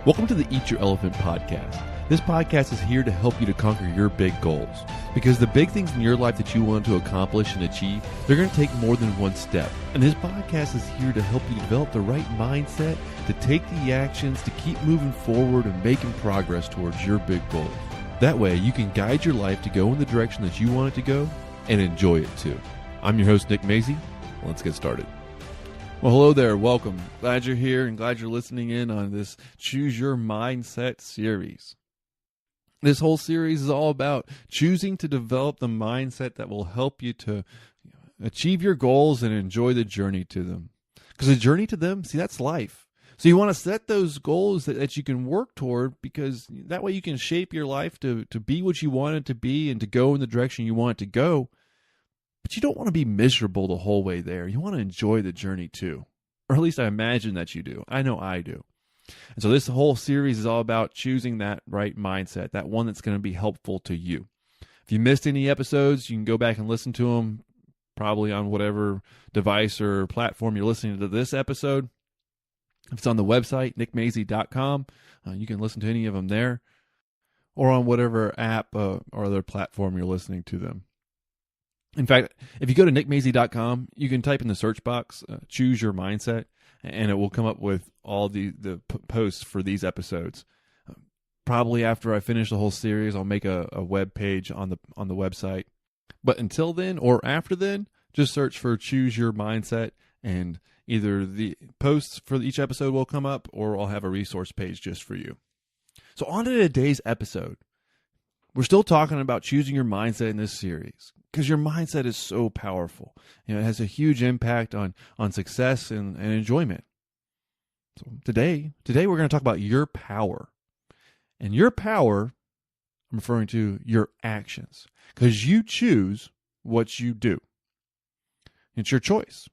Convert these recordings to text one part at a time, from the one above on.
Welcome to the Eat Your Elephant podcast. This podcast is here to help you to conquer your big goals. Because the big things in your life that you want to accomplish and achieve, they're going to take more than one step. And this podcast is here to help you develop the right mindset, to take the actions, to keep moving forward and making progress towards your big goals. That way, you can guide your life to go in the direction that you want it to go and enjoy it too. I'm your host, Nick Mazie. Let's get started. Well, hello there. Welcome. Glad you're here and glad you're listening in on this Choose Your Mindset series. This whole series is all about choosing to develop the mindset that will help you to achieve your goals and enjoy the journey to them. Because the journey to them, see, that's life. So you want to set those goals that you can work toward, because that way you can shape your life to be what you want it to be and to go in the direction you want it to go. But you don't want to be miserable the whole way there. You want to enjoy the journey too. Or at least I imagine that you do. I know I do. And so this whole series is all about choosing that right mindset, that one that's going to be helpful to you. If you missed any episodes, you can go back and listen to them, probably on whatever device or platform you're listening to this episode. If it's on the website, nickmazie.com, you can listen to any of them there, or on whatever app or other platform you're listening to them. In fact, if you go to nickmazie.com, you can type in the search box, choose your mindset, and it will come up with all the posts for these episodes. Probably after I finish the whole series, I'll make a web page on the website. But until then or after then, just search for Choose Your Mindset, and either the posts for each episode will come up, or I'll have a resource page just for you. So on to today's episode. We're still talking about choosing your mindset in this series, because your mindset is so powerful. It has a huge impact on success and enjoyment. So today we're going to talk about your power. And your power, I'm referring to your actions, because you choose what you do. It's your choice.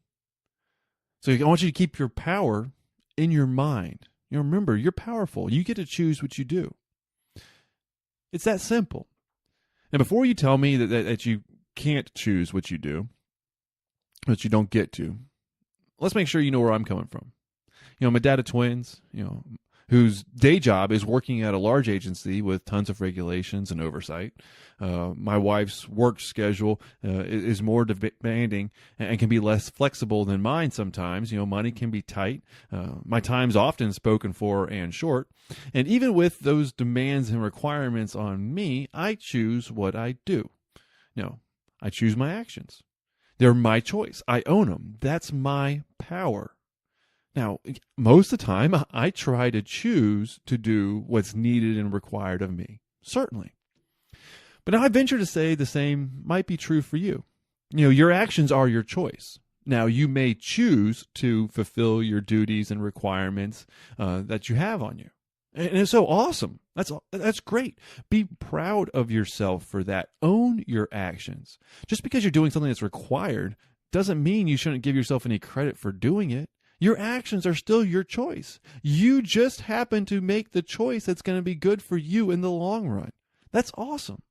So I want you to keep your power in your mind. Remember, you're powerful. You get to choose what you do. It's that simple. Now, before you tell me that you can't choose what you do, that you don't get to, let's make sure you know where I'm coming from. I'm a dad of twins, whose day job is working at a large agency with tons of regulations and oversight. My wife's work schedule is more demanding and can be less flexible than mine sometimes. Money can be tight. My time's often spoken for and short. And even with those demands and requirements on me, I choose what I do. I choose my actions. They're my choice. I own them. That's my power. Now, most of the time, I try to choose to do what's needed and required of me, certainly. But now I venture to say the same might be true for you. Your actions are your choice. Now, you may choose to fulfill your duties and requirements that you have on you. And it's so awesome. That's great. Be proud of yourself for that. Own your actions. Just because you're doing something that's required doesn't mean you shouldn't give yourself any credit for doing it. Your actions are still your choice. You just happen to make the choice that's going to be good for you in the long run. That's awesome.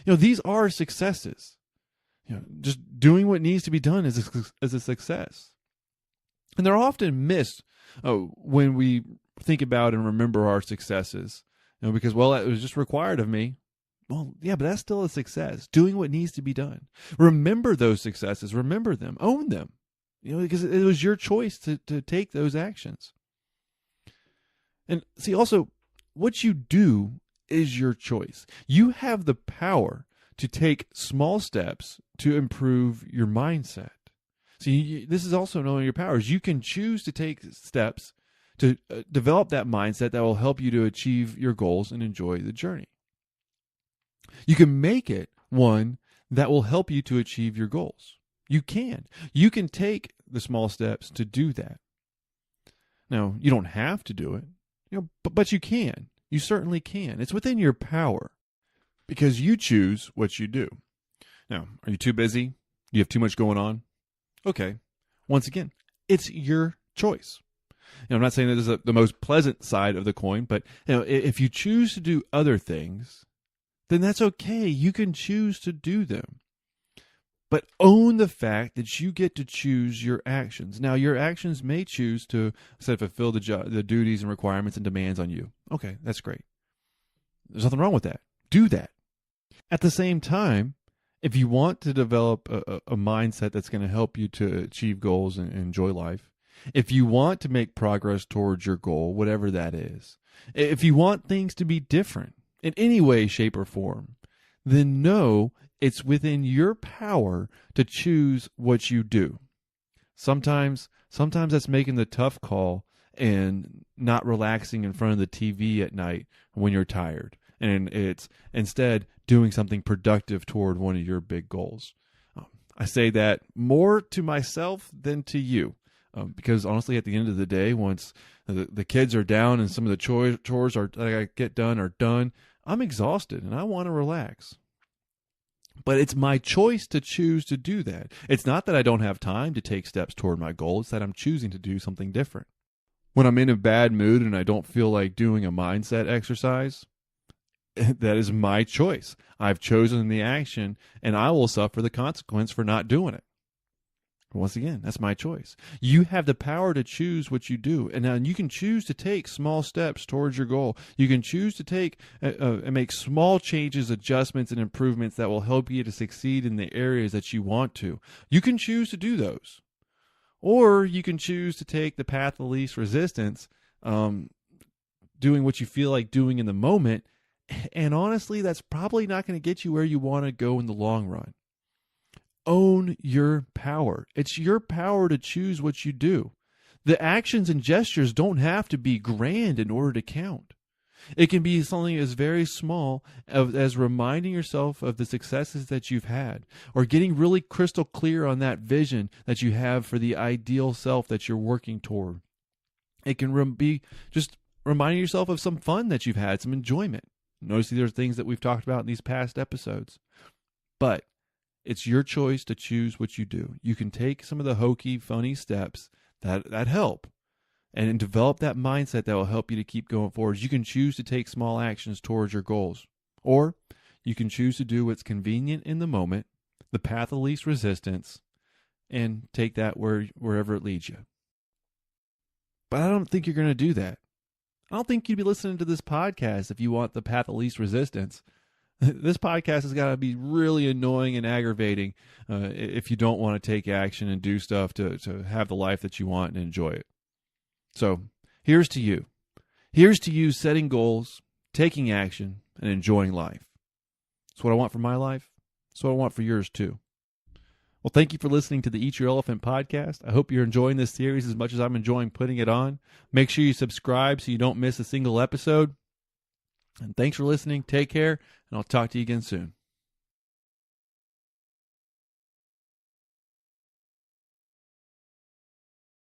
These are successes. Just doing what needs to be done is a success. And they're often missed when we think about and remember our successes. Because, it was just required of me. Well, yeah, but that's still a success. Doing what needs to be done. Remember those successes. Remember them. Own them. Because it was your choice to take those actions. And see, also, what you do is your choice. You have the power to take small steps to improve your mindset. See, this is also knowing your powers. You can choose to take steps to develop that mindset that will help you to achieve your goals and enjoy the journey. You can make it one that will help you to achieve your goals. You can. You can take the small steps to do that. Now, you don't have to do it, but you can. You certainly can. It's within your power because you choose what you do. Now, are you too busy? Do you have too much going on? Okay. Once again, it's your choice. I'm not saying that this is the most pleasant side of the coin, but if you choose to do other things, then that's okay. You can choose to do them. But own the fact that you get to choose your actions. Now, your actions may choose to fulfill the duties and requirements and demands on you. Okay, that's great. There's nothing wrong with that. Do that. At the same time, if you want to develop a mindset that's going to help you to achieve goals and enjoy life, if you want to make progress towards your goal, whatever that is, if you want things to be different in any way, shape, or form, then know it's within your power to choose what you do. Sometimes that's making the tough call and not relaxing in front of the TV at night when you're tired. And it's instead doing something productive toward one of your big goals. I say that more to myself than to you. Because honestly, at the end of the day, once the kids are down and some of the chores that I get done are done, I'm exhausted and I want to relax. But it's my choice to choose to do that. It's not that I don't have time to take steps toward my goal. It's that I'm choosing to do something different. When I'm in a bad mood and I don't feel like doing a mindset exercise, that is my choice. I've chosen the action and I will suffer the consequence for not doing it. Once again, that's my choice. You have the power to choose what you do. And now you can choose to take small steps towards your goal. You can choose to take and make small changes, adjustments, and improvements that will help you to succeed in the areas that you want to. You can choose to do those. Or you can choose to take the path of least resistance, doing what you feel like doing in the moment. And honestly, that's probably not going to get you where you want to go in the long run. Own your power. It's your power to choose what you do. The actions and gestures don't have to be grand in order to count. It can be something as very small as reminding yourself of the successes that you've had, or getting really crystal clear on that vision that you have for the ideal self that you're working toward. It can be just reminding yourself of some fun that you've had, some enjoyment. Notice these are things that we've talked about in these past episodes. But it's your choice to choose what you do. You can take some of the hokey, funny steps that help and develop that mindset that will help you to keep going forward. You can choose to take small actions towards your goals. Or you can choose to do what's convenient in the moment, the path of least resistance, and take that wherever it leads you. But I don't think you're going to do that. I don't think you'd be listening to this podcast if you want the path of least resistance. This podcast has got to be really annoying and aggravating if you don't want to take action and do stuff to have the life that you want and enjoy it. So here's to you. Here's to you setting goals, taking action, and enjoying life. That's what I want for my life. That's what I want for yours too. Well, thank you for listening to the Eat Your Elephant podcast. I hope you're enjoying this series as much as I'm enjoying putting it on. Make sure you subscribe so you don't miss a single episode. And thanks for listening. Take care, and I'll talk to you again soon.